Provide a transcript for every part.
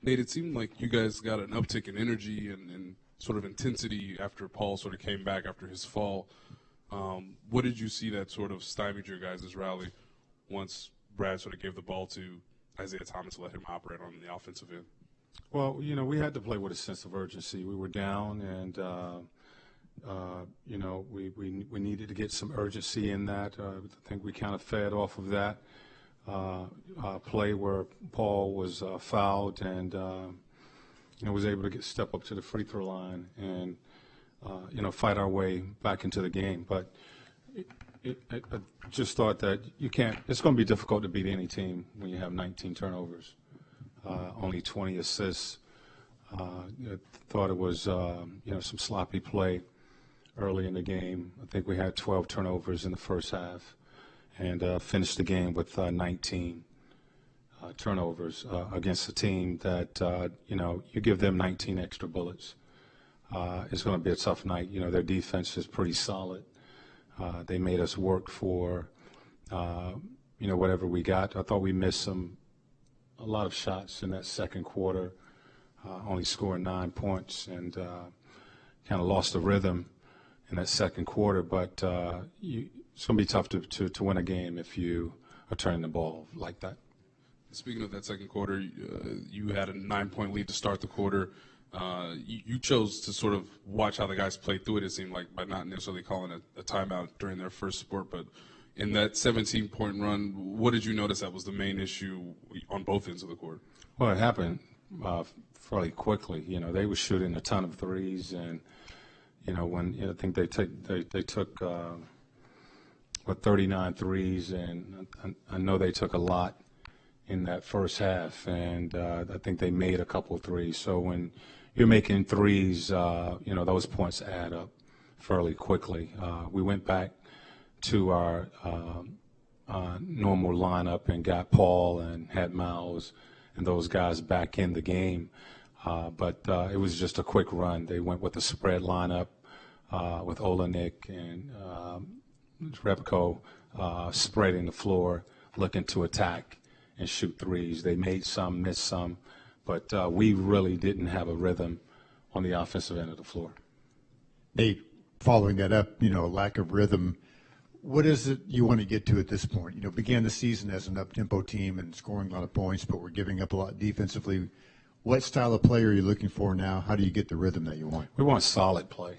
Nate, it seemed like you guys got an uptick in energy and sort of intensity after Paul sort of came back after his fall. What did you see that sort of stymied your guys' rally once Brad sort of gave the ball to Isaiah Thomas to let him operate on the offensive end? Well, we had to play with a sense of urgency. We were down, and we needed to get some urgency in that. I think we kind of fed off of that play where Paul was fouled and was able to step up to the free throw line and fight our way back into the game. But I just thought that you can't. It's going to be difficult to beat any team when you have 19 turnovers, only 20 assists. I thought it was some sloppy play early in the game. I think we had 12 turnovers in the first half, and finished the game with 19 turnovers against a team that you give them 19 extra bullets. It's going to be a tough night. Their defense is pretty solid. They made us work for, whatever we got. I thought we missed a lot of shots in that second quarter, only scoring 9 points, and kind of lost the rhythm in that second quarter. But it's going to be tough to win a game if you are turning the ball like that. Speaking of that second quarter, you had a 9-point lead to start the quarter. You chose to sort of watch how the guys played through it, it seemed like, by not necessarily calling a timeout during their first sport. But in that 17-point run, what did you notice that was the main issue on both ends of the court? Well, it happened fairly quickly. They were shooting a ton of threes, and I think they took 39 threes, and I know they took a lot in that first half, and I think they made a couple of threes. So when you're making threes, those points add up fairly quickly. We went back to our normal lineup and got Paul and had Miles and those guys back in the game. But it was just a quick run. They went with a spread lineup with Olenek and Rebko spreading the floor, looking to attack and shoot threes. They made some, missed some, but we really didn't have a rhythm on the offensive end of the floor. Nate, following that up, lack of rhythm, what is it you want to get to at this point? Began the season as an up-tempo team and scoring a lot of points, but we're giving up a lot defensively. What style of play are you looking for now? How do you get the rhythm that you want? We want solid play.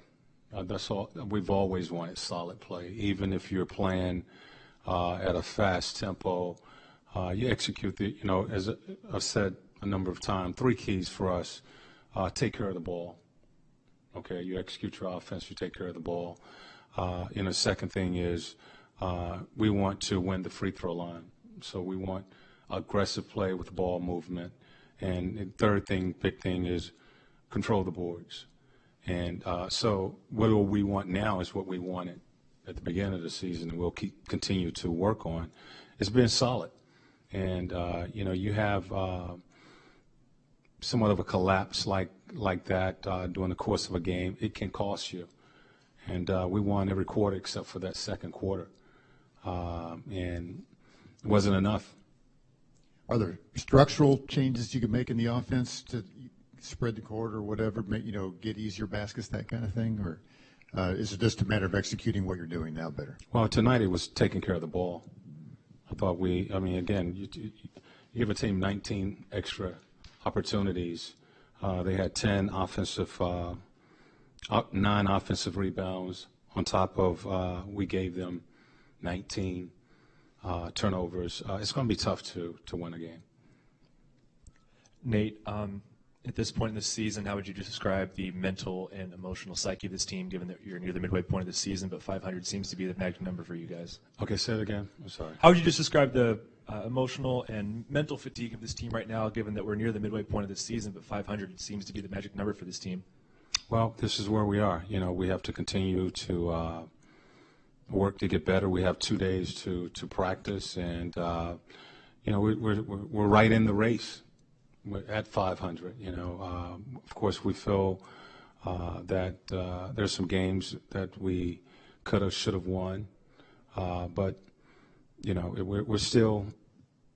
That's all. We've always wanted solid play, even if you're playing at a fast tempo. You execute as I've said a number of times, 3 keys for us: take care of the ball. Okay, you execute your offense, you take care of the ball. The second thing is we want to win the free throw line, so we want aggressive play with ball movement. And the third thing, big thing, is control the boards. And so what we want now is what we wanted at the beginning of the season, and we'll continue to work on. It's been solid. And, you have somewhat of a collapse like that during the course of a game. It can cost you. And we won every quarter except for that second quarter. And it wasn't enough. Are there structural changes you can make in the offense to spread the court or whatever, get easier baskets, that kind of thing? Or is it just a matter of executing what you're doing now better? Well, tonight it was taking care of the ball. I thought again, you give a team 19 extra opportunities. They had 9 offensive rebounds on top of we gave them 19 turnovers. It's going to be tough to win a game. Nate, at this point in the season, how would you describe the mental and emotional psyche of this team, given that you're near the midway point of the season, but 500 seems to be the magic number for you guys? Okay, say it again. I'm sorry. How would you just describe the emotional and mental fatigue of this team right now, given that we're near the midway point of the season, but 500 seems to be the magic number for this team? Well, this is where we are. We have to continue to work to get better. We have 2 days to practice, and we're right in the race. We're at 500. Of course, we feel that there's some games that we could have, should have won, but we're still,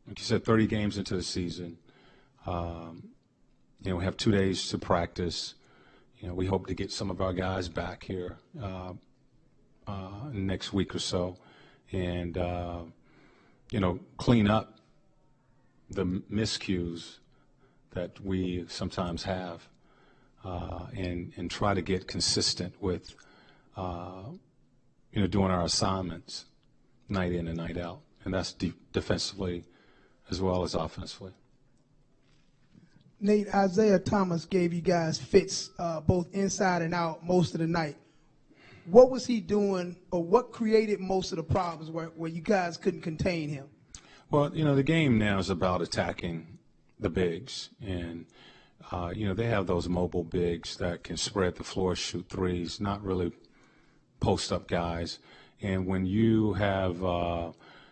like you said, 30 games into the season. We have 2 days to practice. We hope to get some of our guys back here next week or so, and clean up the miscues that we sometimes have, and try to get consistent with doing our assignments night in and night out, and that's defensively as well as offensively. Nate, Isaiah Thomas gave you guys fits both inside and out most of the night. What was he doing, or what created most of the problems where you guys couldn't contain him? Well, the game now is about attacking the bigs, and they have those mobile bigs that can spread the floor, shoot threes, not really post-up guys. And when you have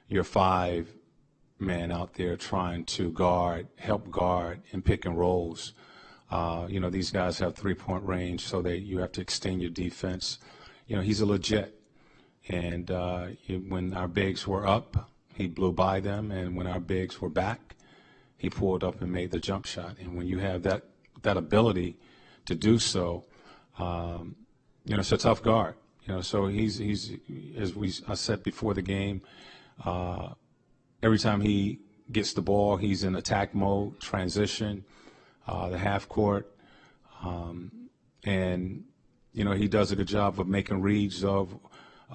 your 5-man out there trying to help guard in pick and rolls, these guys have three-point range, so you have to extend your defense. He's a legit. And when our bigs were up, he blew by them, and when our bigs were back, he pulled up and made the jump shot. And when you have that ability to do so, it's a tough guard. So he's I said before the game, every time he gets the ball, he's in attack mode, transition, the half court, and he does a good job of making reads of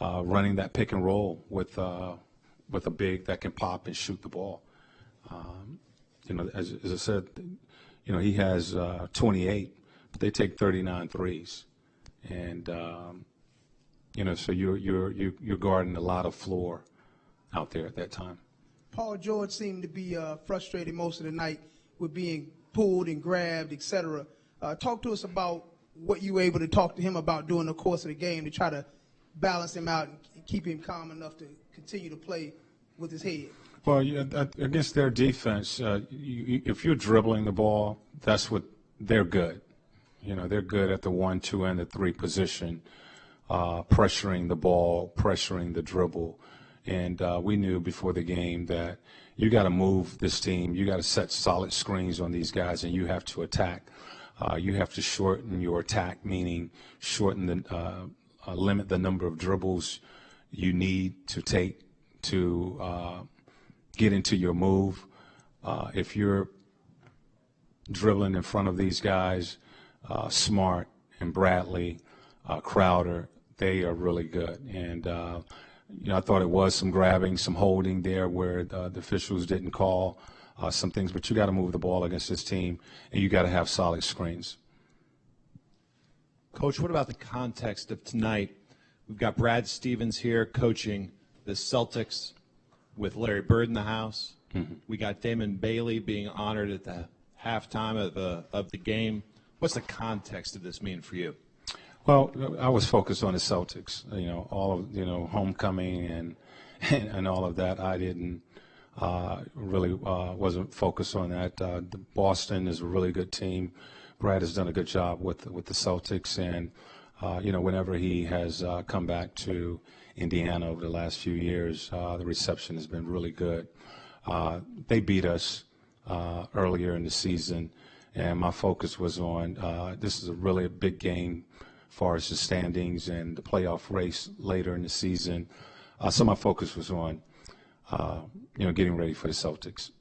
running that pick and roll with a big that can pop and shoot the ball. As I said, he has 28, but they take 39 threes, and so you're guarding a lot of floor out there at that time. Paul George seemed to be frustrated most of the night with being pulled and grabbed, etc. Talk to us about what you were able to talk to him about during the course of the game to try to balance him out and keep him calm enough to continue to play with his head. Well, against their defense, if you're dribbling the ball, that's what they're good. They're good at the 1, 2, and the 3 position, pressuring the ball, pressuring the dribble. And we knew before the game that you got to move this team. You got to set solid screens on these guys, and you have to attack. You have to shorten your attack, meaning limit the number of dribbles you need to take to get into your move. If you're dribbling in front of these guys, Smart and Bradley, Crowder, they are really good. And I thought it was some grabbing, some holding there where the officials didn't call some things, but you got to move the ball against this team, and you got to have solid screens. Coach, what about the context of tonight? We've got Brad Stevens here coaching the Celtics with Larry Bird in the house. Mm-hmm. We got Damon Bailey being honored at the halftime of the game. What's the context of this mean for you? Well, I was focused on the Celtics, all of, homecoming and all of that. I didn't really wasn't focused on that. Boston is a really good team. Brad has done a good job with the Celtics, and whenever he has come back to Indiana over the last few years, the reception has been really good. They beat us earlier in the season, and my focus was on this is really a big game as far as the standings and the playoff race later in the season. So my focus was on getting ready for the Celtics.